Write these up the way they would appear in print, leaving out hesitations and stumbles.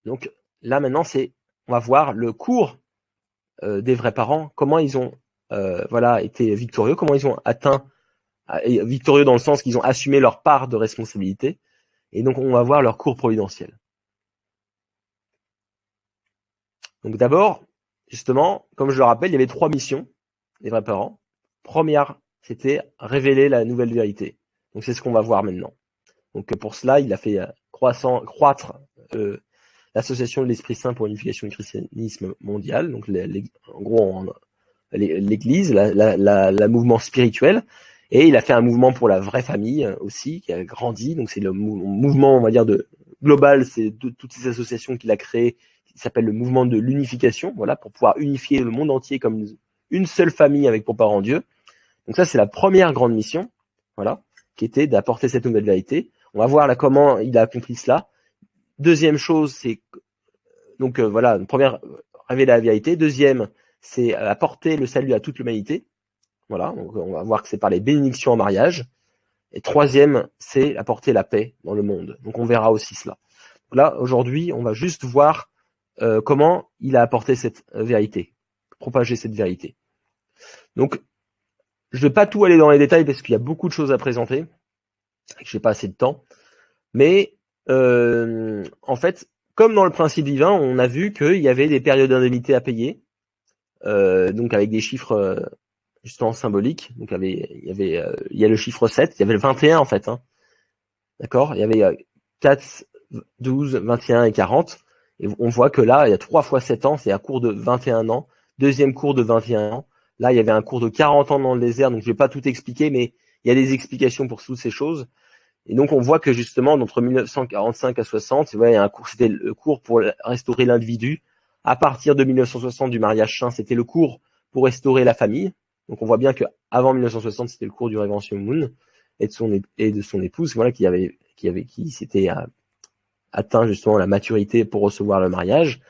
Donc là maintenant, on va voir le cours des vrais parents, comment ils ont été victorieux, comment ils ont atteint victorieux dans le sens qu'ils ont assumé leur part de responsabilité. Et donc on va voir leur cours providentiel. Donc d'abord, justement, comme je le rappelle, il y avait 3 missions des vrais parents. Première, c'était révéler la nouvelle vérité. Donc c'est ce qu'on va voir maintenant. Donc pour cela, il a fait croître l'association de l'Esprit Saint pour l'unification du christianisme mondial. Donc en gros, l'Église, la mouvement spirituel. Et il a fait un mouvement pour la vraie famille aussi, qui a grandi. Donc c'est le mouvement, on va dire, global, c'est toutes ces associations qu'il a créées, qui s'appelle le mouvement de l'unification, voilà, pour pouvoir unifier le monde entier comme une seule famille avec pour parent Dieu. Donc ça, c'est la première grande mission, voilà, qui était d'apporter cette nouvelle vérité. On va voir là comment il a accompli cela. Deuxième chose, c'est donc voilà, une première, révéler la vérité. Deuxième, c'est apporter le salut à toute l'humanité. Voilà, donc on va voir que c'est par les bénédictions en mariage. Et troisième, c'est apporter la paix dans le monde. Donc on verra aussi cela. Donc là, aujourd'hui, on va juste voir comment il a apporté cette vérité, propager cette vérité. Donc, je ne vais pas tout aller dans les détails parce qu'il y a beaucoup de choses à présenter et que je n'ai pas assez de temps. Mais en fait, comme dans le principe divin, on a vu qu'il y avait des périodes d'indemnité à payer, donc avec des chiffres justement symboliques. Donc il y a le chiffre 7, il y avait le 21 en fait. Hein. D'accord. Il y avait 4, 12, 21 et 40. Et on voit que là, il y a 3 fois 7 ans, c'est un cours de 21 ans. Deuxième cours de 21 ans. Là, il y avait un cours de 40 ans dans le désert, donc je vais pas tout expliquer, mais il y a des explications pour toutes ces choses. Et donc, on voit que justement, entre 1945 à 60, ouais, c'était le cours pour restaurer l'individu. À partir de 1960, du mariage saint, c'était le cours pour restaurer la famille. Donc, on voit bien que avant 1960, c'était le cours du Réventium Moon et de son épouse, voilà, qui s'était atteint justement la maturité pour recevoir le mariage.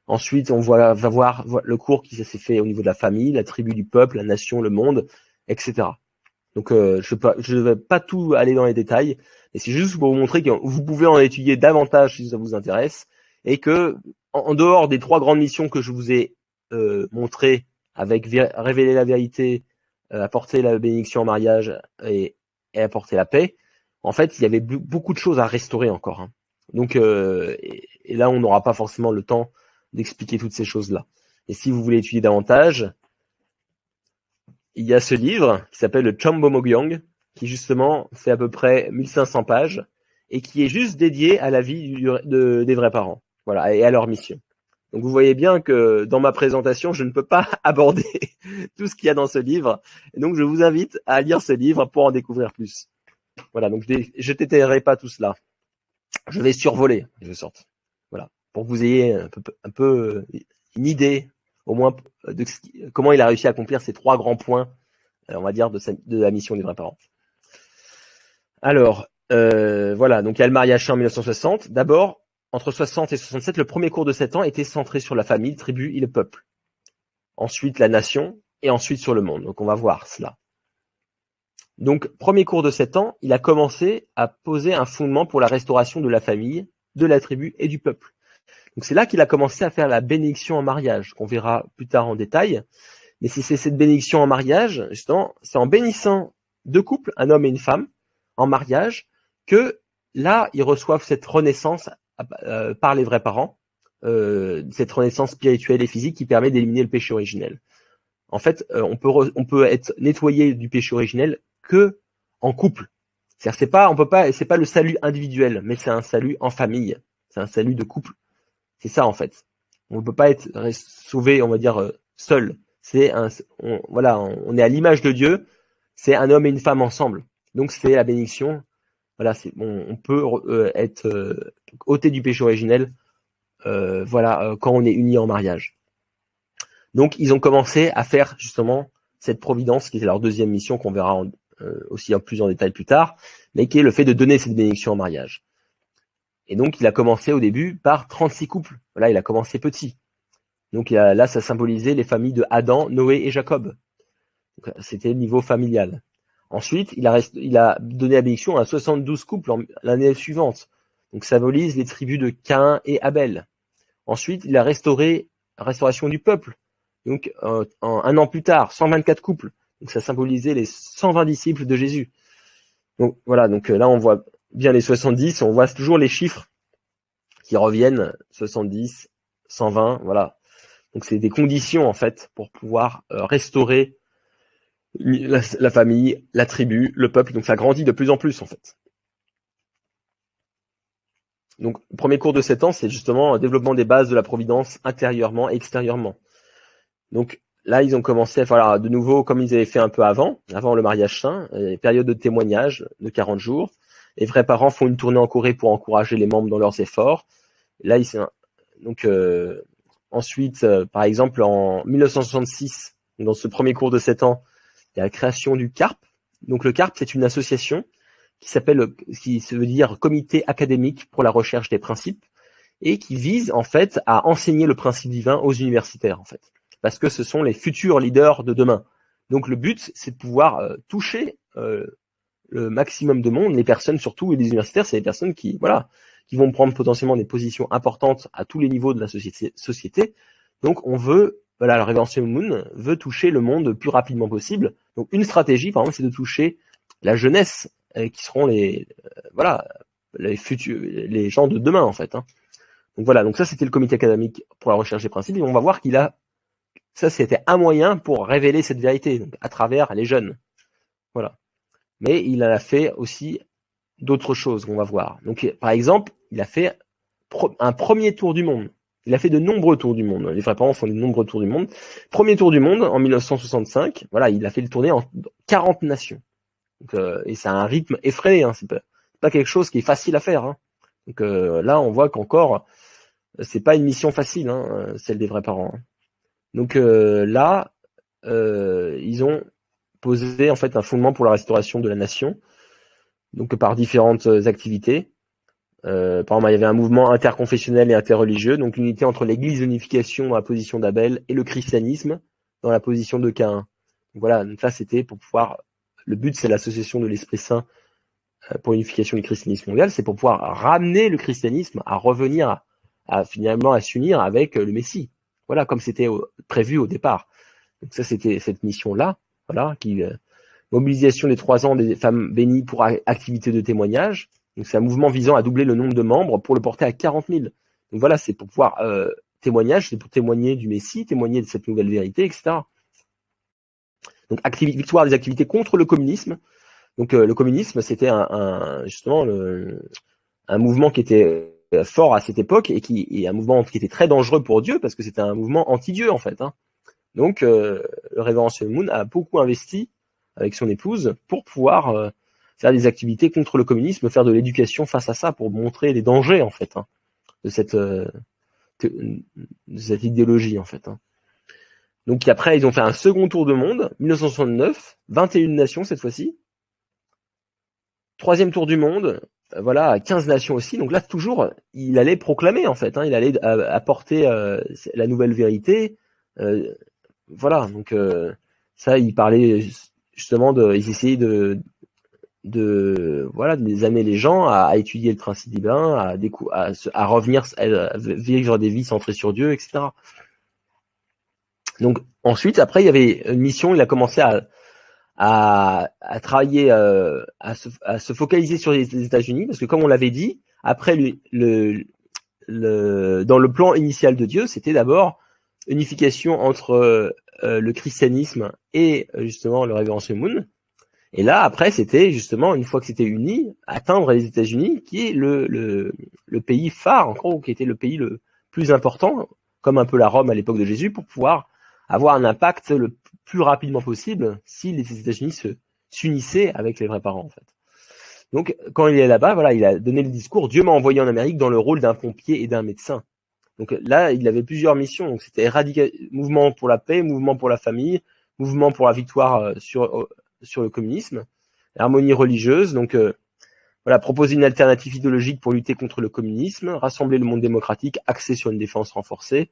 Ensuite, va voir le cours qui s'est fait au niveau de la famille, la tribu du peuple, la nation, le monde, etc. Donc, je ne vais pas tout aller dans les détails, mais c'est juste pour vous montrer que vous pouvez en étudier davantage si ça vous intéresse, et que en dehors des 3 grandes missions que je vous ai montrées, avec révéler la vérité, apporter la bénédiction en mariage et apporter la paix, en fait, il y avait beaucoup de choses à restaurer encore. Hein. Donc, et là, on n'aura pas forcément le temps d'expliquer toutes ces choses-là. Et si vous voulez étudier davantage, il y a ce livre qui s'appelle le Chambo Mogyang, qui justement fait à peu près 1500 pages et qui est juste dédié à la vie des vrais parents, voilà, et à leur mission. Donc vous voyez bien que dans ma présentation, je ne peux pas aborder tout ce qu'il y a dans ce livre. Et donc je vous invite à lire ce livre pour en découvrir plus. Voilà, donc je t'étalerai pas tout cela. Je vais survoler, de sorte. Voilà, pour que vous ayez un peu une idée, au moins, de comment il a réussi à accomplir ces 3 grands points, on va dire, de la mission des vrais parents. Alors, voilà, donc il y a le mariage en 1960. D'abord, entre 60 et 67, le premier cours de 7 ans était centré sur la famille, le tribu et le peuple. Ensuite, la nation, et ensuite sur le monde. Donc, on va voir cela. Donc, premier cours de 7 ans, il a commencé à poser un fondement pour la restauration de la famille, de la tribu et du peuple. Donc, c'est là qu'il a commencé à faire la bénédiction en mariage, qu'on verra plus tard en détail. Mais si c'est cette bénédiction en mariage, justement, c'est en bénissant 2 couples, un homme et une femme, en mariage, que là, ils reçoivent cette renaissance par les vrais parents, cette renaissance spirituelle et physique qui permet d'éliminer le péché originel. En fait, on peut être nettoyé du péché originel que en couple. C'est-à-dire, c'est pas le salut individuel, mais c'est un salut en famille. C'est un salut de couple. C'est ça, en fait. On ne peut pas être sauvé, on va dire, seul. On est à l'image de Dieu. C'est un homme et une femme ensemble. Donc, c'est la bénédiction. Voilà, on peut être ôté du péché originel, quand on est unis en mariage. Donc, ils ont commencé à faire justement cette providence, qui est leur deuxième mission, qu'on verra aussi plus en détail plus tard, mais qui est le fait de donner cette bénédiction en mariage. Et donc, il a commencé au début par 36 couples. Voilà, il a commencé petit. Donc là, ça symbolisait les familles de Adam, Noé et Jacob. C'était le niveau familial. Ensuite, il a donné la bénédiction à 72 couples l'année suivante. Donc, ça symbolise les tribus de Caïn et Abel. Ensuite, il a restauré la restauration du peuple. Donc, un an plus tard, 124 couples. Donc, ça symbolisait les 120 disciples de Jésus. Donc, voilà. Donc, là, on voit bien les 70. On voit toujours les chiffres qui reviennent. 70, 120, voilà. Donc, c'est des conditions, en fait, pour pouvoir restaurer la famille, la tribu, le peuple. Donc, ça grandit de plus en plus, en fait. Donc, le premier cours de 7 ans, c'est justement le développement des bases de la providence intérieurement et extérieurement. Donc, là, ils ont commencé à faire de nouveau, comme ils avaient fait un peu avant le mariage saint, période de témoignage de 40 jours. Les vrais parents font une tournée en Corée pour encourager les membres dans leurs efforts. Là, ensuite, par exemple, en 1966, dans ce premier cours de 7 ans, il y a la création du CARP. Donc, le CARP, c'est une association qui se veut dire Comité académique pour la recherche des principes, et qui vise, en fait, à enseigner le principe divin aux universitaires, en fait. Parce que ce sont les futurs leaders de demain. Donc le but, c'est de pouvoir toucher le maximum de monde, les personnes surtout, et les universitaires, c'est les personnes qui vont prendre potentiellement des positions importantes à tous les niveaux de la société. Donc on veut, la Révérend Moon veut toucher le monde le plus rapidement possible. Donc une stratégie, par exemple, c'est de toucher la jeunesse, qui seront les futurs, les gens de demain, en fait. Hein. Donc voilà, donc ça c'était le comité académique pour la recherche des principes, et on va voir ça c'était un moyen pour révéler cette vérité, donc à travers les jeunes. Voilà. Mais il en a fait aussi d'autres choses qu'on va voir. Donc par exemple, il a fait un premier tour du monde. Il a fait de nombreux tours du monde. Les vrais parents font de nombreux tours du monde. Premier tour du monde en 1965, voilà, il a fait le tournée en 40 nations. Donc, et c'est un rythme effréné, hein, c'est pas quelque chose qui est facile à faire. Hein. Donc là, on voit qu'encore, c'est pas une mission facile, hein, celle des vrais parents. Hein. Donc là, ils ont posé en fait un fondement pour la restauration de la nation, donc par différentes activités. Par exemple, il y avait un mouvement interconfessionnel et interreligieux, donc l'unité entre l'Église d'unification dans la position d'Abel et le christianisme dans la position de Caïn. Donc voilà, donc ça c'était pour pouvoir. Le but, c'est l'association de l'Esprit Saint pour l'unification du christianisme mondial, c'est pour pouvoir ramener le christianisme à revenir finalement à s'unir avec le Messie. Voilà, comme c'était prévu au départ. Donc ça, c'était cette mission-là, voilà, mobilisation des 3 ans des femmes bénies pour activité de témoignage. Donc c'est un mouvement visant à doubler le nombre de membres pour le porter à 40 000. Donc voilà, c'est pour pouvoir témoignage, c'est pour témoigner du Messie, témoigner de cette nouvelle vérité, etc. Donc victoire des activités contre le communisme. Donc le communisme, c'était justement un mouvement qui était fort à cette époque et un mouvement qui était très dangereux pour Dieu parce que c'était un mouvement anti-Dieu en fait. Hein. Donc le Révérend Moon a beaucoup investi avec son épouse pour pouvoir faire des activités contre le communisme, faire de l'éducation face à ça pour montrer les dangers en fait hein, de cette idéologie en fait. Hein. Donc après ils ont fait un second tour de monde, 1969, 21 nations cette fois-ci. Troisième tour du monde, voilà, 15 nations aussi. Donc là, toujours, il allait proclamer, en fait. Hein, il allait apporter la nouvelle vérité. Voilà, donc ça, il parlait justement ils essayaient de les amener les gens à étudier le principe divin, à revenir, à vivre des vies centrées sur Dieu, etc. Donc ensuite, après, il y avait une mission, il a commencé à travailler, à se focaliser sur les États-Unis, parce que comme on l'avait dit, après dans le plan initial de Dieu, c'était d'abord unification entre le christianisme et justement le Révérend Moon. Et là, après, c'était justement, une fois que c'était uni, atteindre les États-Unis, qui est le pays phare, en gros, qui était le pays le plus important, comme un peu la Rome à l'époque de Jésus, pour pouvoir avoir un impact le plus rapidement possible si les États-Unis s'unissaient avec les vrais parents, en fait. Donc, quand il est là-bas, voilà, il a donné le discours « Dieu m'a envoyé en Amérique dans le rôle d'un pompier et d'un médecin ». Donc là, il avait plusieurs missions. Donc c'était mouvement pour la paix, mouvement pour la famille, mouvement pour la victoire sur le communisme, harmonie religieuse. Donc voilà, proposer une alternative idéologique pour lutter contre le communisme, rassembler le monde démocratique, axé sur une défense renforcée,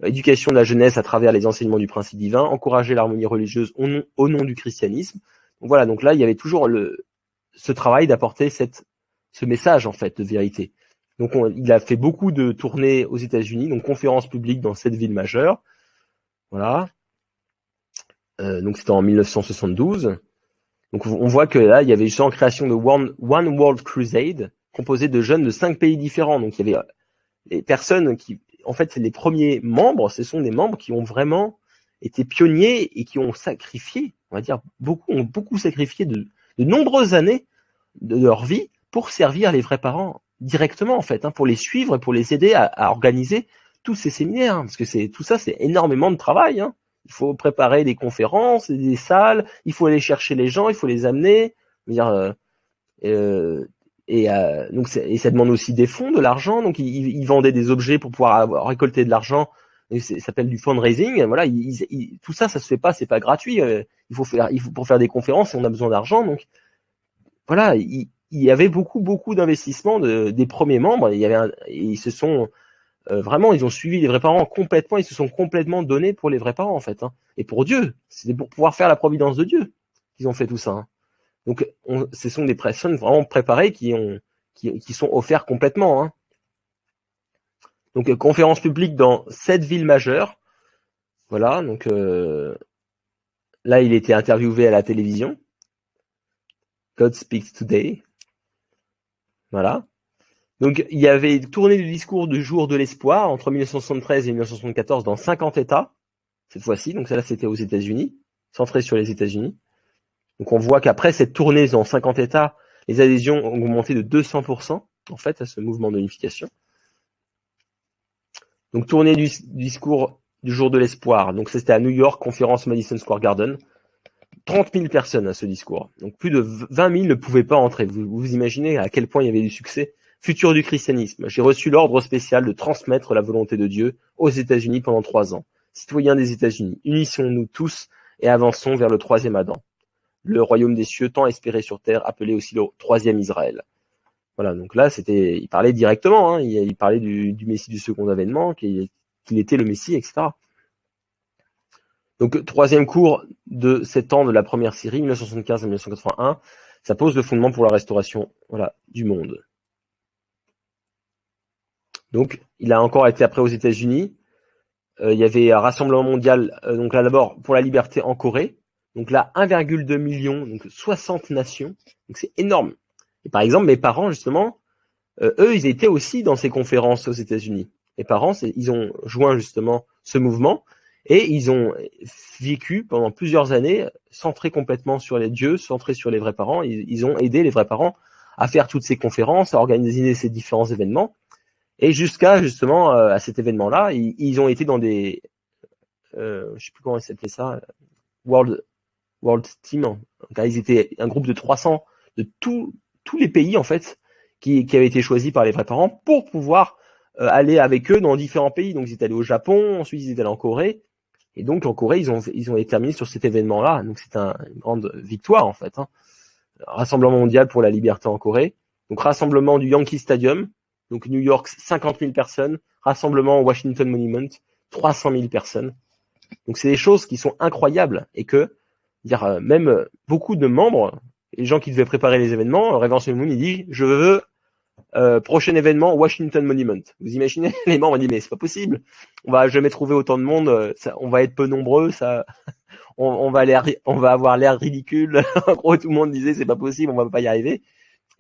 éducation de la jeunesse à travers les enseignements du principe divin, encourager l'harmonie religieuse au nom du christianisme. Donc voilà, donc là, il y avait toujours ce travail d'apporter ce message en fait de vérité. Donc il a fait beaucoup de tournées aux États-Unis, donc conférences publiques dans 7 villes majeures. Voilà. Donc c'était en 1972. Donc on voit que là, il y avait justement création de One World Crusade, composée de jeunes de 5 pays différents. Donc il y avait les personnes qui, en fait, c'est les premiers membres, ce sont des membres qui ont vraiment été pionniers et qui ont sacrifié, on va dire, ont beaucoup sacrifié de nombreuses années de leur vie pour servir les vrais parents directement, en fait, pour les suivre et pour les aider à organiser tous ces séminaires, parce que tout ça, c'est énormément de travail. Il faut préparer des conférences, des salles, il faut aller chercher les gens, il faut les amener. Dire, donc ça demande aussi des fonds, de l'argent. Donc ils vendaient des objets pour pouvoir récolter de l'argent. Ça s'appelle du fundraising. Voilà, tout ça, ça se fait pas, c'est pas gratuit. Il faut pour faire des conférences, on a besoin d'argent. Donc voilà, il y avait beaucoup d'investissements des premiers membres. Ils se sont vraiment, ils ont suivi les vrais parents complètement. Ils se sont complètement donnés pour les vrais parents en fait, et pour Dieu. C'était pour pouvoir faire la providence de Dieu qu'ils ont fait tout ça. Donc, ce sont des personnes vraiment préparées qui sont offertes complètement. Donc, conférence publique dans 7 villes majeures. Voilà. Donc, là, il était interviewé à la télévision. God Speaks Today. Voilà. Donc, il y avait tourné du discours du jour de l'espoir entre 1973 et 1974 dans 50 États. Cette fois-ci. Donc, ça là, c'était aux États-Unis. Centré sur les États-Unis. Donc on voit qu'après cette tournée dans 50 États, les adhésions ont augmenté de 200% en fait à ce mouvement d'unification. Donc tournée du discours du jour de l'espoir. Donc c'était à New York, conférence Madison Square Garden. 30 000 personnes à ce discours. Donc plus de 20 000 ne pouvaient pas entrer. Vous imaginez à quel point il y avait du succès. Futur du christianisme. J'ai reçu l'ordre spécial de transmettre la volonté de Dieu aux États-Unis pendant 3 ans. Citoyens des États-Unis, unissons-nous tous et avançons vers le 3e Adam. Le royaume des cieux tant espéré sur terre, appelé aussi le 3e Israël. Voilà, donc là, il parlait directement, il parlait du Messie du second avènement, qu'il était le Messie, etc. Donc, 3e cours de 7 ans de la première série, 1975 à 1981, ça pose le fondement pour la restauration, du monde. Donc, il a encore été après aux États-Unis. Il y avait un rassemblement mondial, donc là d'abord pour la liberté en Corée. Donc là, 1,2 million, donc 60 nations. Donc c'est énorme. Et par exemple, mes parents, justement, eux, ils étaient aussi dans ces conférences aux États-Unis. Mes parents, ils ont joint justement ce mouvement et ils ont vécu pendant plusieurs années centrés complètement sur les dieux, centrés sur les vrais parents. Ils ont aidé les vrais parents à faire toutes ces conférences, à organiser ces différents événements. Et jusqu'à justement à cet événement-là, ils ont été dans des, je sais plus comment ils s'appelaient ça, World Team. Donc, ils étaient un groupe de 300 de tous les pays en fait qui avaient été choisis par les vrais parents pour pouvoir aller avec eux dans différents pays. Donc ils étaient allés au Japon, ensuite ils étaient allés en Corée. Et donc en Corée, ils ont été terminés sur cet événement-là. Donc c'est une grande victoire en fait. Rassemblement mondial pour la liberté en Corée. Donc rassemblement du Yankee Stadium. Donc New York, 50 000 personnes. Rassemblement au Washington Monument, 300 000 personnes. Donc c'est des choses qui sont incroyables et que même beaucoup de membres, les gens qui devaient préparer les événements, Révérend Moon, il dit je veux prochain événement Washington Monument. Vous imaginez, les membres ont dit mais c'est pas possible, on va jamais trouver autant de monde, on va être peu nombreux, on va avoir l'air ridicule. En gros, tout le monde disait c'est pas possible, on va pas y arriver.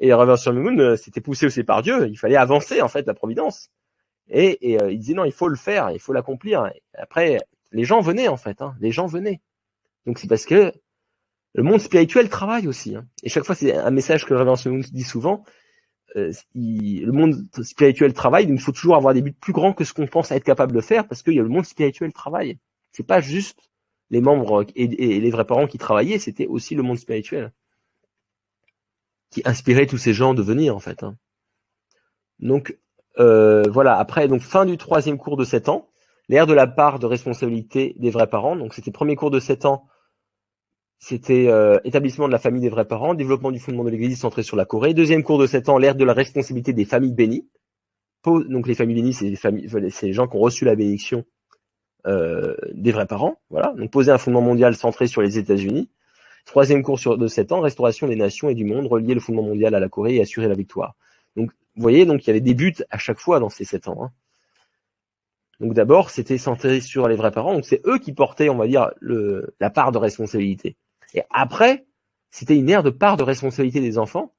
Et Révérend Moon, c'était poussé aussi par Dieu, il fallait avancer en fait la providence. Et il disait non, il faut le faire, il faut l'accomplir. Et après, les gens venaient en fait, les gens venaient. Donc c'est parce que le monde spirituel travaille aussi. Et chaque fois, c'est un message que le Révérend Moon dit souvent. Le monde spirituel travaille, donc il faut toujours avoir des buts plus grands que ce qu'on pense être capable de faire, parce que le monde spirituel travaille. C'est pas juste les membres et les vrais parents qui travaillaient, c'était aussi le monde spirituel qui inspirait tous ces gens de venir en fait. Donc voilà. Après, donc fin du 3e cours de 7 ans, l'ère de la part de responsabilité des vrais parents. Donc c'était premier cours de 7 ans. C'était établissement de la famille des vrais parents, développement du fondement de l'Église centré sur la Corée. 2e cours de 7 ans, l'ère de la responsabilité des familles bénies. Donc les familles bénies, c'est les gens qui ont reçu la bénédiction des vrais parents. Voilà. Donc poser un fondement mondial centré sur les États-Unis. 3e cours de 7 ans, restauration des nations et du monde, relier le fondement mondial à la Corée et assurer la victoire. Donc vous voyez, donc il y avait des buts à chaque fois dans ces 7 ans. Hein. Donc d'abord, c'était centré sur les vrais parents, donc c'est eux qui portaient, on va dire, la part de responsabilité. Et après, c'était une ère de part de responsabilité des enfants.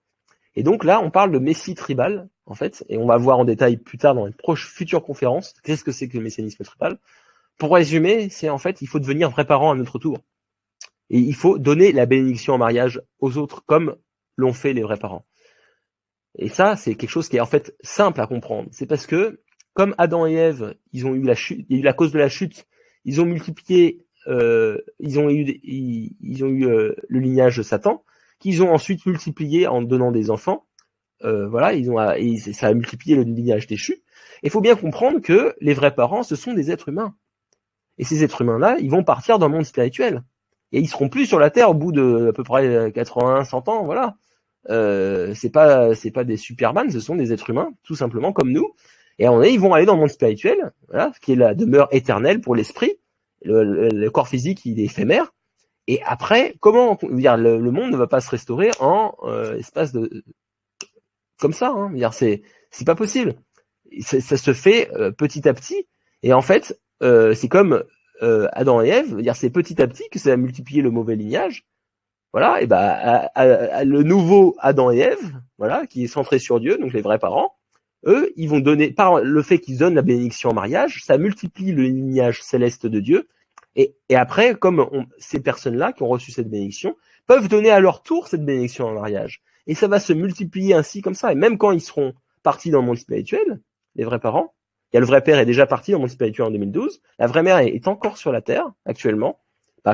Et donc là, on parle de messie tribal, en fait, et on va voir en détail plus tard dans une future conférence, qu'est-ce que c'est que le messianisme tribal. Pour résumer, c'est en fait, il faut devenir vrai parent à notre tour. Et il faut donner la bénédiction en mariage aux autres, comme l'ont fait les vrais parents. Et ça, c'est quelque chose qui est en fait simple à comprendre. C'est parce que, comme Adam et Ève, ils ont eu la chute, il y a eu la cause de la chute, ils ont multiplié, ils ont eu le lignage de Satan, qu'ils ont ensuite multiplié en donnant des enfants. Voilà, ça a multiplié le lignage déchu. Il faut bien comprendre que les vrais parents, ce sont des êtres humains. Et ces êtres humains-là, ils vont partir dans le monde spirituel. Et ils seront plus sur la terre au bout de à peu près 80, 100 ans, voilà. C'est pas des Superman, ce sont des êtres humains, tout simplement comme nous. Et ils vont aller dans le monde spirituel, voilà, qui est la demeure éternelle pour l'esprit. Le corps physique, il est éphémère. Et après, comment dire, le monde ne va pas se restaurer en espace de comme ça. Hein, dire, c'est pas possible. Ça se fait petit à petit. Et en fait, c'est comme Adam et Ève. Dire, c'est petit à petit que ça a multiplié le mauvais lignage. Voilà, et le nouveau Adam et Ève, voilà, qui est centré sur Dieu, donc les vrais parents, eux, ils vont donner, par le fait qu'ils donnent la bénédiction en mariage, ça multiplie le lignage céleste de Dieu. Et après, comme ces personnes-là qui ont reçu cette bénédiction peuvent donner à leur tour cette bénédiction en mariage. Et ça va se multiplier ainsi comme ça. Et même quand ils seront partis dans le monde spirituel, les vrais parents, il y a le vrai père est déjà parti dans le monde spirituel en 2012, la vraie mère est encore sur la terre actuellement.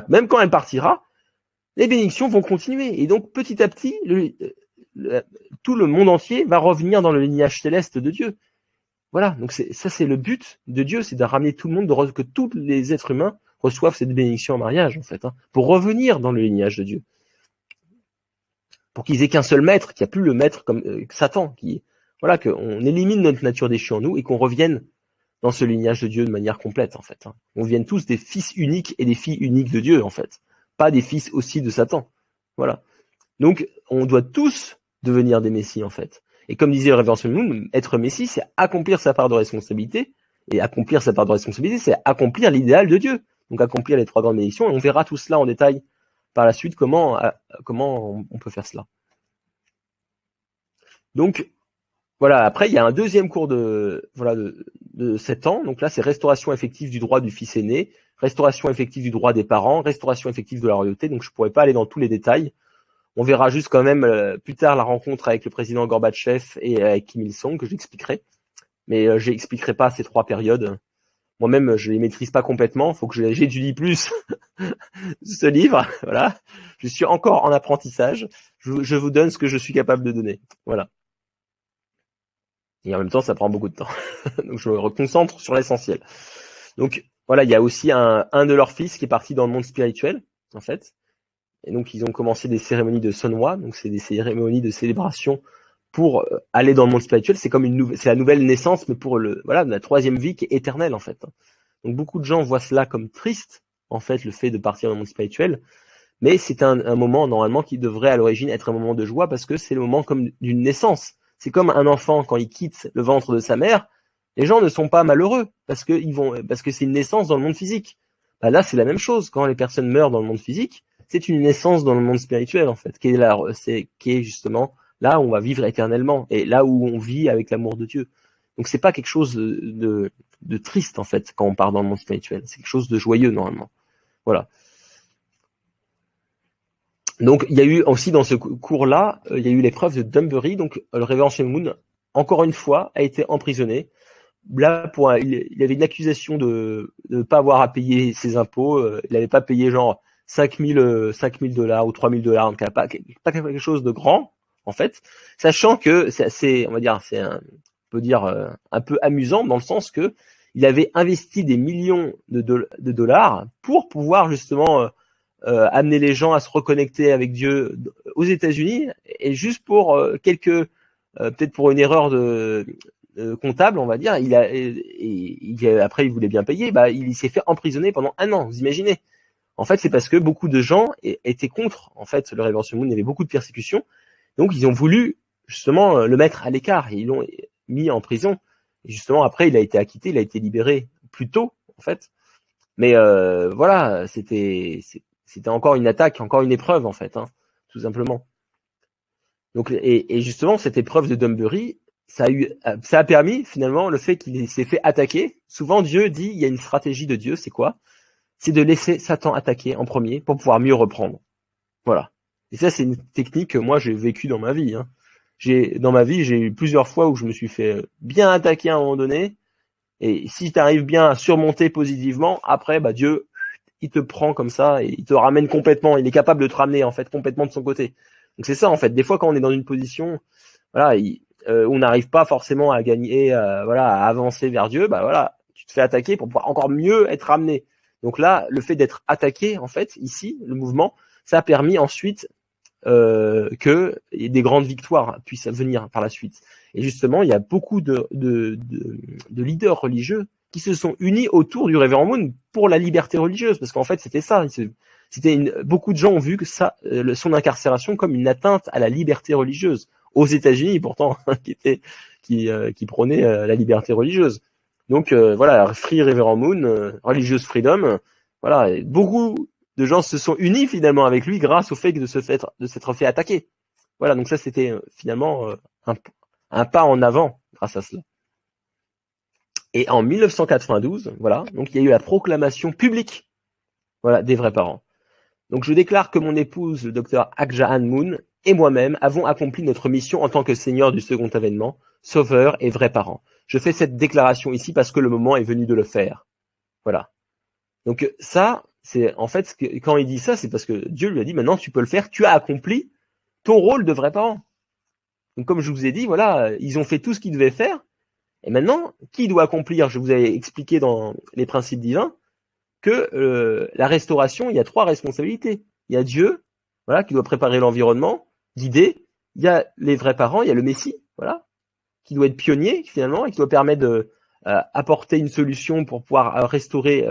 Même quand elle partira, les bénédictions vont continuer. Et donc, petit à petit, tout le monde entier va revenir dans le lignage céleste de Dieu. Voilà, donc ça c'est le but de Dieu, c'est de ramener tout le monde, que tous les êtres humains reçoivent cette bénédiction en mariage, en fait, hein, pour revenir dans le lignage de Dieu. Pour qu'ils aient qu'un seul maître, qu'il n'y a plus le maître comme Satan, voilà, qu'on élimine notre nature déchue en nous et qu'on revienne dans ce lignage de Dieu de manière complète, en fait. Hein. On devienne tous des fils uniques et des filles uniques de Dieu, en fait. Pas des fils aussi de Satan. Voilà. Donc, on doit tous devenir des messies, en fait. Et comme disait le révérend Moon, être messie, c'est accomplir sa part de responsabilité. Et accomplir sa part de responsabilité, c'est accomplir l'idéal de Dieu. Donc, accomplir les 3 grandes bénédictions. Et on verra tout cela en détail par la suite, comment on peut faire cela. Donc, voilà. Après, il y a un deuxième cours de 7 ans. Donc là, c'est restauration effective du droit du fils aîné, restauration effective du droit des parents, restauration effective de la royauté. Donc, je pourrais pas aller dans tous les détails. On verra juste quand même plus tard la rencontre avec le président Gorbatchev et avec Kim Il-sung que j'expliquerai. Mais j'expliquerai pas ces 3 périodes. Moi-même, je les maîtrise pas complètement. Faut que j'étudie plus ce livre. Voilà. Je suis encore en apprentissage. Je vous donne ce que je suis capable de donner. Voilà. Et en même temps, ça prend beaucoup de temps. Donc, je me reconcentre sur l'essentiel. Donc, voilà, il y a aussi un de leurs fils qui est parti dans le monde spirituel, en fait. Et donc, ils ont commencé des cérémonies de Sonwa. Donc, c'est des cérémonies de célébration pour aller dans le monde spirituel. C'est comme c'est la nouvelle naissance, mais pour la 3e vie qui est éternelle, en fait. Donc, beaucoup de gens voient cela comme triste, en fait, le fait de partir dans le monde spirituel. Mais c'est un moment, normalement, qui devrait à l'origine être un moment de joie parce que c'est le moment comme d'une naissance. C'est comme un enfant quand il quitte le ventre de sa mère. Les gens ne sont pas malheureux parce que c'est une naissance dans le monde physique. Là, c'est la même chose. Quand les personnes meurent dans le monde physique, c'est une naissance dans le monde spirituel, en fait, qui est justement là où on va vivre éternellement et là où on vit avec l'amour de Dieu. Donc, c'est pas quelque chose de triste, en fait, quand on part dans le monde spirituel. C'est quelque chose de joyeux, normalement. Voilà. Donc, il y a eu aussi dans ce cours-là, il y a eu l'épreuve de Dunbury. Donc, le révérend Moon, encore une fois, a été emprisonné. Là, il avait une accusation de ne pas avoir à payer ses impôts. Il n'avait pas payé genre $5,000 ou $3,000, donc pas quelque chose de grand, en fait. Sachant que c'est assez, on va dire, on peut dire un peu amusant dans le sens que il avait investi des millions de dollars pour pouvoir justement amener les gens à se reconnecter avec Dieu aux États-Unis, et juste pour peut-être pour une erreur de comptable, on va dire, après il voulait bien payer, il s'est fait emprisonner pendant 1 an, vous imaginez. En fait, c'est parce que beaucoup de gens étaient contre, en fait, le révérend Moon. Il y avait beaucoup de persécutions, donc ils ont voulu justement le mettre à l'écart. Ils l'ont mis en prison. Et justement, après, il a été acquitté, il a été libéré plus tôt, en fait. Mais voilà, c'était encore une attaque, encore une épreuve, en fait, hein, tout simplement. Donc, et justement, cette épreuve de Dunbury, ça a permis finalement le fait qu'il s'est fait attaquer. Souvent, Dieu dit, il y a une stratégie de Dieu, c'est quoi? C'est de laisser Satan attaquer en premier pour pouvoir mieux reprendre. Voilà. Et ça, c'est une technique que moi j'ai vécue dans ma vie. Hein. Dans ma vie, j'ai eu plusieurs fois où je me suis fait bien attaquer à un moment donné. Et si tu arrives bien à surmonter positivement, après, bah Dieu, il te prend comme ça et il te ramène complètement. Il est capable de te ramener en fait complètement de son côté. Donc c'est ça en fait. Des fois, quand on est dans une position, voilà, on n'arrive pas forcément à gagner, voilà, à avancer vers Dieu, bah voilà, tu te fais attaquer pour pouvoir encore mieux être ramené. Donc là, le fait d'être attaqué, en fait, ici, le mouvement, ça a permis ensuite que des grandes victoires puissent venir par la suite. Et justement, il y a beaucoup de leaders religieux qui se sont unis autour du Révérend Moon pour la liberté religieuse, parce qu'en fait, c'était ça. Beaucoup de gens ont vu que ça, son incarcération comme une atteinte à la liberté religieuse aux États-Unis, pourtant, qui prônait la liberté religieuse. Donc voilà, Free Révérend Moon, Religious Freedom, voilà, beaucoup de gens se sont unis finalement avec lui grâce au fait de s'être fait attaquer. Voilà, donc ça c'était finalement un pas en avant grâce à cela. Et en 1992, voilà, donc il y a eu la proclamation publique, voilà, des vrais parents. Donc je déclare que mon épouse, le docteur Akjahan Moon, et moi-même avons accompli notre mission en tant que seigneur du second avènement, sauveur et vrais parents. Je fais cette déclaration ici parce que le moment est venu de le faire. Voilà. Donc ça, c'est en fait quand il dit ça, c'est parce que Dieu lui a dit maintenant tu peux le faire, tu as accompli ton rôle de vrai parent. Donc comme je vous ai dit, voilà, ils ont fait tout ce qu'ils devaient faire. Et maintenant, qui doit accomplir? Je vous avais expliqué dans les principes divins que la restauration, il y a 3 responsabilités. Il y a Dieu, voilà, qui doit préparer l'environnement, guider. Il y a les vrais parents, il y a le Messie, voilà, qui doit être pionnier finalement et qui doit permettre de apporter une solution pour pouvoir restaurer,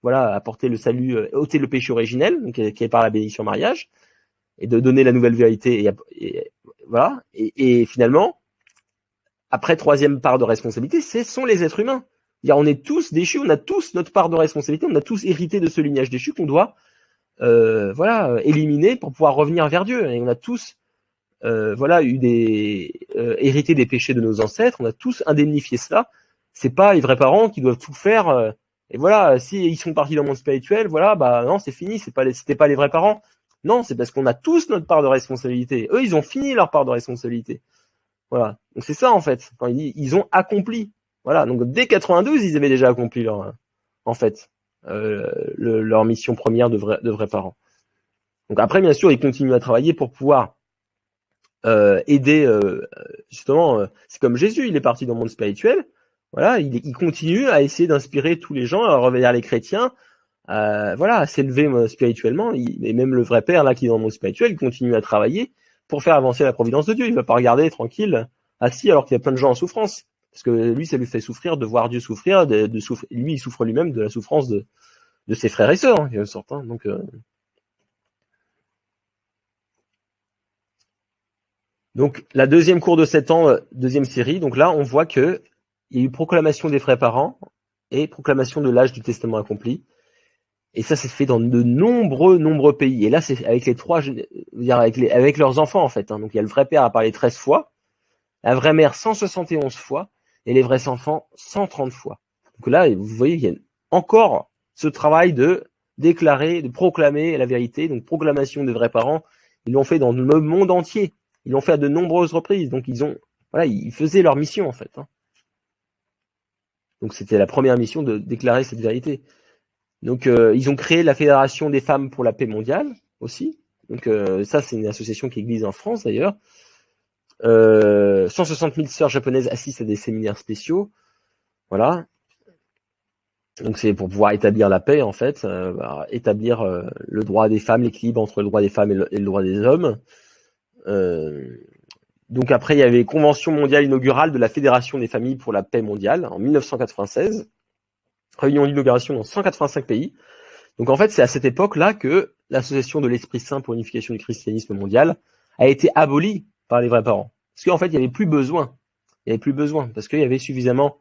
voilà, apporter le salut, ôter le péché originel, donc qui est par la bénédiction mariage, et de donner la nouvelle vérité. Et voilà. Et finalement, après, 3e part de responsabilité, ce sont les êtres humains. On est tous déchus, on a tous notre part de responsabilité, on a tous hérité de ce lignage déchu qu'on doit voilà, éliminer pour pouvoir revenir vers Dieu. Et on a tous voilà, hérité des péchés de nos ancêtres, on a tous indemnifié cela. C'est pas les vrais parents qui doivent tout faire. Et voilà, si ils sont partis dans le monde spirituel, voilà, bah non, c'est fini, c'était pas les vrais parents. Non, c'est parce qu'on a tous notre part de responsabilité. Eux, ils ont fini leur part de responsabilité. Voilà. Donc c'est ça en fait. Quand il dit ils ont accompli. Voilà. Donc dès 92, ils avaient déjà accompli en fait, leur mission première de vrais parents. Donc après, bien sûr, ils continuent à travailler pour pouvoir aider. Justement, c'est comme Jésus, il est parti dans le monde spirituel. Voilà, il continue à essayer d'inspirer tous les gens, à revenir les chrétiens, voilà, à s'élever spirituellement. Et même le vrai père là qui est dans le monde spirituel, il continue à travailler pour faire avancer la providence de Dieu. Il va pas regarder tranquille, assis, alors qu'il y a plein de gens en souffrance. Parce que lui, ça lui fait souffrir de voir Dieu souffrir, de souffrir. Lui, il souffre lui-même de la souffrance de ses frères et sœurs, en quelque sorte. Hein. Donc, la deuxième cour de 7 ans, deuxième série. Donc là, on voit que il y a eu proclamation des vrais parents et proclamation de l'âge du testament accompli. Et ça, c'est fait dans de nombreux pays. Et là, c'est avec les 3, avec leurs enfants, en fait. Hein. Donc, il y a le vrai père à parler 13 fois, la vraie mère 171 fois, et les vrais enfants 130 fois. Donc là, vous voyez, il y a encore ce travail de déclarer, de proclamer la vérité. Donc, proclamation des vrais parents. Ils l'ont fait dans le monde entier. Ils l'ont fait à de nombreuses reprises. Donc, ils faisaient leur mission, en fait. Hein. Donc, c'était la première mission de déclarer cette vérité. Donc, ils ont créé la Fédération des femmes pour la paix mondiale aussi. Donc, ça, c'est une association qui existe en France d'ailleurs. 160 000 sœurs japonaises assistent à des séminaires spéciaux. Voilà. Donc, c'est pour pouvoir établir la paix, en fait, établir le droit des femmes, l'équilibre entre le droit des femmes et le droit des hommes. Donc, après, il y avait les conventions mondiales inaugurales de la Fédération des familles pour la paix mondiale en 1996. Réunion d'inauguration dans 185 pays. Donc en fait, c'est à cette époque-là que l'association de l'Esprit Saint pour l'unification du christianisme mondial a été abolie par les vrais parents. Parce qu'en fait, il y avait plus besoin. Il y avait plus besoin parce qu'il y avait suffisamment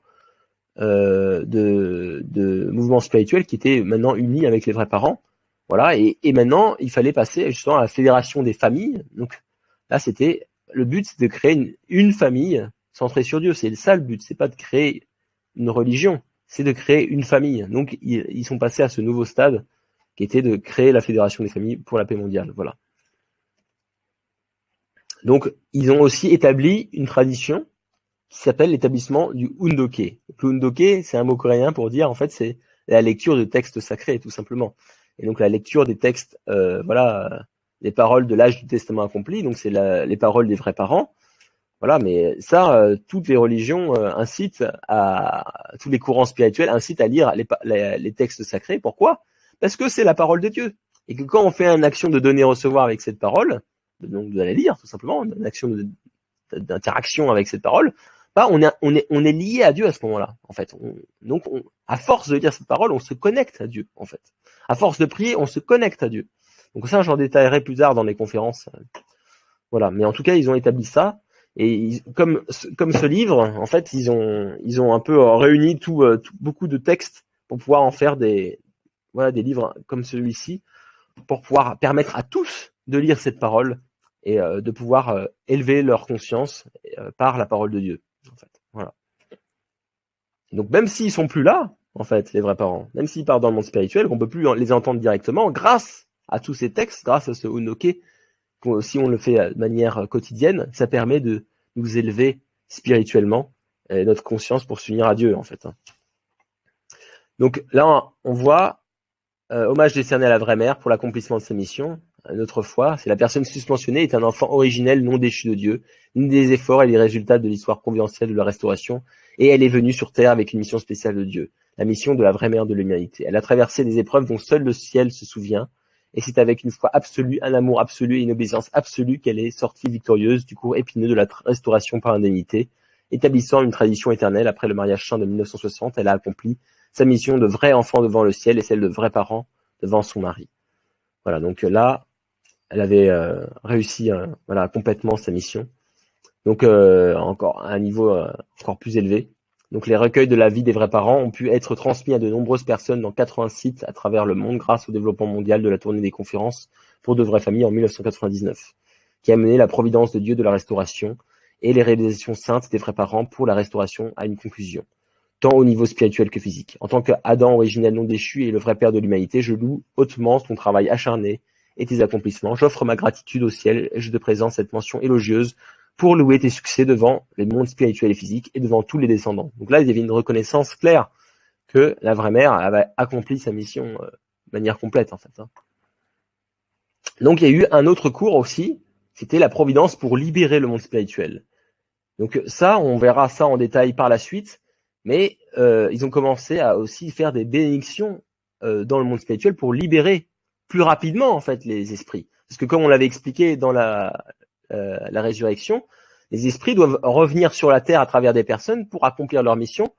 de mouvements spirituels qui étaient maintenant unis avec les vrais parents. Voilà. Et maintenant, il fallait passer justement à la fédération des familles. Donc là, c'était le but, c'est de créer une famille centrée sur Dieu. C'est ça le but. C'est pas de créer une religion, c'est de créer une famille. Donc ils sont passés à ce nouveau stade qui était de créer la fédération des familles pour la paix mondiale. Voilà. Donc ils ont aussi établi une tradition qui s'appelle l'établissement du Undoke. Le Undoke, c'est un mot coréen pour dire, en fait, c'est la lecture de textes sacrés, tout simplement. Et donc la lecture des textes, les paroles de l'âge du Testament accompli, donc c'est les paroles des vrais parents. Voilà, mais ça, toutes les religions incitent tous les courants spirituels incitent à lire les textes sacrés. Pourquoi? Parce que c'est la parole de Dieu. Et que quand on fait une action de donner-recevoir avec cette parole, donc de la lire, tout simplement, une action d'interaction avec cette parole, bah on est lié à Dieu à ce moment-là, en fait. Donc, à force de lire cette parole, on se connecte à Dieu, en fait. À force de prier, on se connecte à Dieu. Donc ça, j'en détaillerai plus tard dans les conférences. Voilà. Mais en tout cas, ils ont établi ça. Et comme ce livre, en fait, ils ont un peu réuni beaucoup de textes pour pouvoir en faire des livres comme celui-ci, pour pouvoir permettre à tous de lire cette parole et de pouvoir élever leur conscience par la parole de Dieu. En fait. Voilà. Donc même s'ils sont plus là, en fait, les vrais parents, même s'ils partent dans le monde spirituel, qu'on peut plus les entendre directement, grâce à tous ces textes, grâce à ce Undoke, si on le fait de manière quotidienne, ça permet de nous élever spirituellement et notre conscience pour s'unir à Dieu, en fait. Donc là, on voit hommage décerné à la vraie mère pour l'accomplissement de sa mission. Notre foi, c'est la personne susmentionnée est un enfant originel non déchu de Dieu, ni des efforts et des résultats de l'histoire providentielle de la restauration, et elle est venue sur terre avec une mission spéciale de Dieu, la mission de la vraie mère de l'humanité. Elle a traversé des épreuves dont seul le ciel se souvient, et c'est avec une foi absolue, un amour absolu et une obéissance absolue qu'elle est sortie victorieuse du cours épineux de la restauration par indemnité. Établissant une tradition éternelle après le mariage saint de 1960, elle a accompli sa mission de vrai enfant devant le ciel et celle de vrais parents devant son mari. Voilà, donc là, elle avait réussi complètement sa mission. Donc encore à un niveau encore plus élevé. Donc les recueils de la vie des vrais parents ont pu être transmis à de nombreuses personnes dans 80 sites à travers le monde grâce au développement mondial de la tournée des conférences pour de vraies familles en 1999, qui a mené la providence de Dieu de la restauration et les réalisations saintes des vrais parents pour la restauration à une conclusion, tant au niveau spirituel que physique. En tant qu'Adam originel non déchu et le vrai père de l'humanité, je loue hautement ton travail acharné et tes accomplissements. J'offre ma gratitude au ciel et je te présente cette mention élogieuse pour louer tes succès devant les mondes spirituels et physiques et devant tous les descendants. Donc là, il y avait une reconnaissance claire que la vraie mère avait accompli sa mission de manière complète, en fait. Donc il y a eu un autre cours aussi, c'était la providence pour libérer le monde spirituel. Donc ça, on verra ça en détail par la suite, mais ils ont commencé à aussi faire des bénédictions dans le monde spirituel pour libérer plus rapidement, en fait, les esprits. Parce que comme on l'avait expliqué dans la résurrection, les esprits doivent revenir sur la terre à travers des personnes pour accomplir leur mission,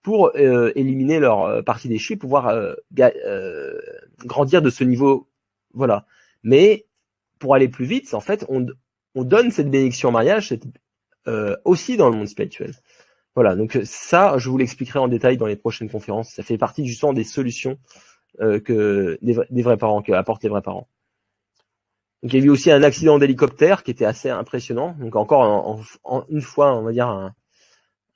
pour éliminer leur partie déchue, pouvoir grandir de ce niveau. Voilà. Mais pour aller plus vite, en fait, on donne cette bénédiction en mariage aussi dans le monde spirituel. Voilà, donc ça, je vous l'expliquerai en détail dans les prochaines conférences. Ça fait partie justement des solutions que des vrais parents, que apportent les vrais parents. Donc il y a eu aussi un accident d'hélicoptère qui était assez impressionnant. Donc encore une fois, on va dire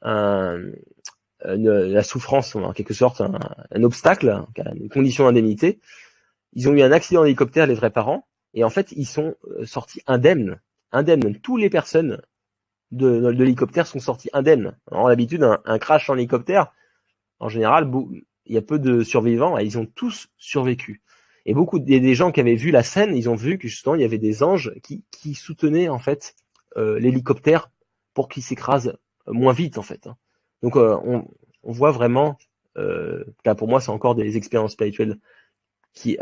la souffrance, en quelque sorte, un obstacle, une condition d'indemnité. Ils ont eu un accident d'hélicoptère, les vrais parents, et en fait, ils sont sortis indemnes. Toutes les personnes de l'hélicoptère sont sorties indemnes. En d'habitude, un crash en hélicoptère, en général, il y a peu de survivants, et ils ont tous survécu. Et des gens qui avaient vu la scène, ils ont vu que justement il y avait des anges qui soutenaient en fait l'hélicoptère pour qu'il s'écrase moins vite en fait. Donc on voit vraiment, là pour moi c'est encore des expériences spirituelles qui,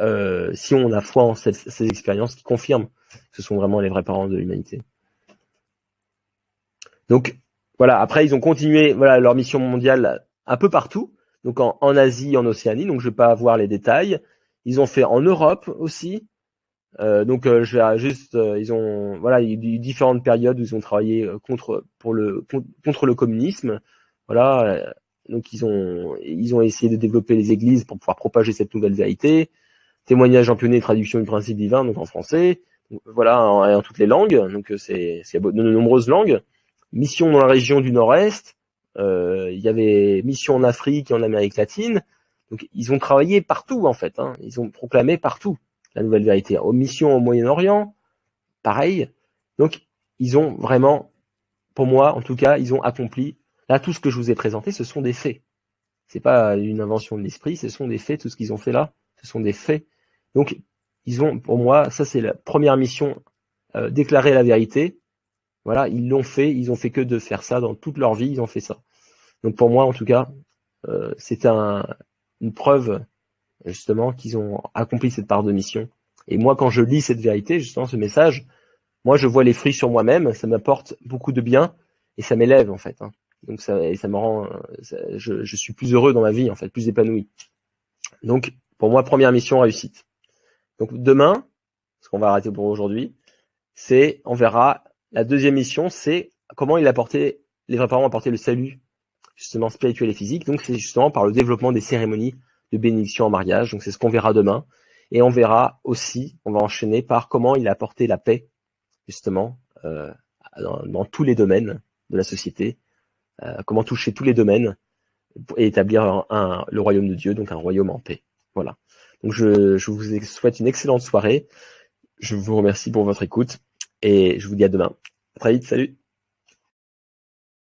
si on a foi en ces expériences, qui confirment que ce sont vraiment les vrais parents de l'humanité. Donc voilà, après ils ont continué leur mission mondiale un peu partout, donc en Asie, en Océanie, donc je vais pas avoir les détails. Ils ont fait en Europe aussi, Je vais juste, ils ont, voilà, il y a eu différentes périodes où ils ont travaillé contre le communisme. Voilà, donc ils ont essayé de développer les églises pour pouvoir propager cette nouvelle vérité. Témoignage en pionnier et traduction du principe divin, donc en français. Donc, voilà, en toutes les langues. Donc c'est de nombreuses langues. Mission dans la région du Nord-Est. Il y avait mission en Afrique et en Amérique latine. Donc ils ont travaillé partout en fait. Hein. Ils ont proclamé partout la nouvelle vérité. Aux missions au Moyen-Orient, pareil. Donc ils ont vraiment, pour moi en tout cas, ils ont accompli. Là, tout ce que je vous ai présenté, ce sont des faits. C'est pas une invention de l'esprit, ce sont des faits. Tout ce qu'ils ont fait là, ce sont des faits. Donc ils ont, pour moi, ça c'est la première mission, déclarer la vérité. Voilà, ils l'ont fait. Ils ont fait que de faire ça dans toute leur vie. Ils ont fait ça. Donc pour moi, en tout cas, c'est une preuve justement qu'ils ont accompli cette part de mission. Et moi, quand je lis cette vérité, justement, ce message, moi, je vois les fruits sur moi-même, ça m'apporte beaucoup de bien et ça m'élève en fait. Hein. Donc ça me rend, je suis plus heureux dans ma vie en fait, plus épanoui. Donc pour moi, première mission réussite. Donc demain, ce qu'on va arrêter pour aujourd'hui, c'est, on verra, la deuxième mission, c'est comment les vrais parents apporter le salut justement spirituel et physique. Donc c'est justement par le développement des cérémonies de bénédiction en mariage. Donc c'est ce qu'on verra demain. Et on verra aussi, on va enchaîner par comment il a apporté la paix justement dans tous les domaines de la société, comment toucher tous les domaines et établir le royaume de Dieu, donc un royaume en paix. Voilà. Donc je vous souhaite une excellente soirée. Je vous remercie pour votre écoute et je vous dis à demain. À très vite, salut.